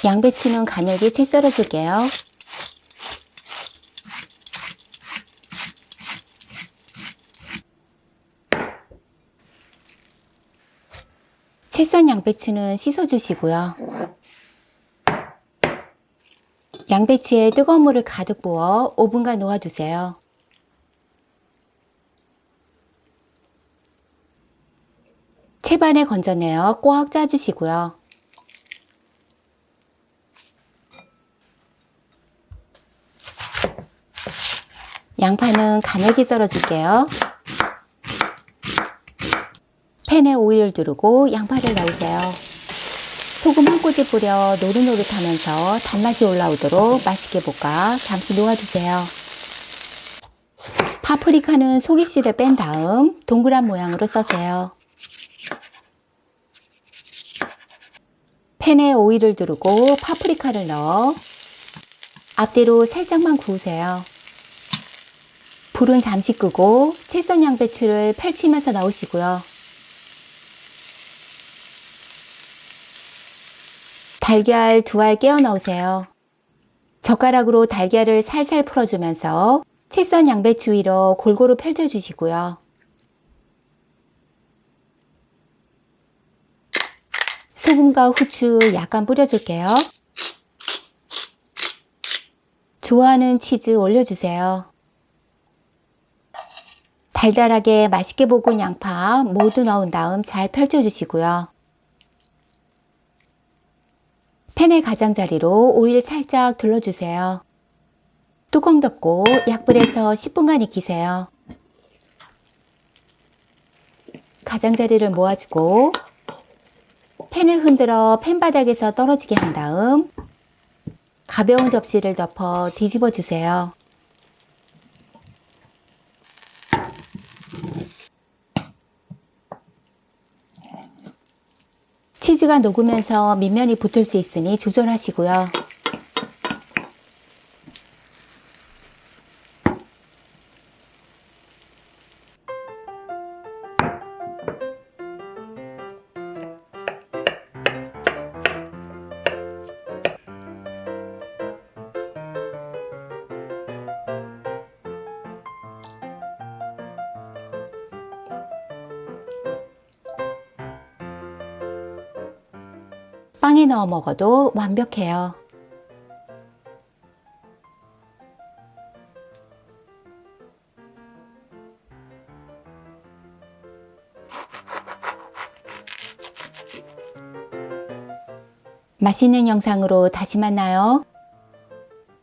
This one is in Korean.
양배추는 가늘게 채 썰어 줄게요. 채 썬 양배추는 씻어 주시고요. 양배추에 뜨거운 물을 가득 부어 5분간 놓아두세요. 채반에 건져내어 꽉 짜주시고요. 양파는 가늘게 썰어줄게요. 팬에 오일을 두르고 양파를 넣으세요. 소금 한 꼬집 뿌려 노릇노릇하면서 단맛이 올라오도록 맛있게 볶아 잠시 놓아두세요. 파프리카는 속이 씨를 뺀 다음 동그란 모양으로 써세요. 팬에 오일을 두르고 파프리카를 넣어 앞뒤로 살짝만 구우세요. 불은 잠시 끄고 채 썬 양배추를 펼치면서 넣으시고요. 달걀 2알 깨어 넣으세요. 젓가락으로 달걀을 살살 풀어주면서 채 썬 양배추 위로 골고루 펼쳐주시고요. 소금과 후추 약간 뿌려줄게요. 좋아하는 치즈 올려주세요. 달달하게 맛있게 볶은 양파 모두 넣은 다음 잘 펼쳐주시고요. 팬에 가장자리로 오일 살짝 둘러주세요. 뚜껑 덮고 약불에서 10분간 익히세요. 가장자리를 모아주고 팬을 흔들어 팬 바닥에서 떨어지게 한 다음 가벼운 접시를 덮어 뒤집어 주세요. 치즈가 녹으면서 밑면이 붙을 수 있으니 조절하시고요. 빵에 넣어 먹어도 완벽해요. 맛있는 영상으로 다시 만나요.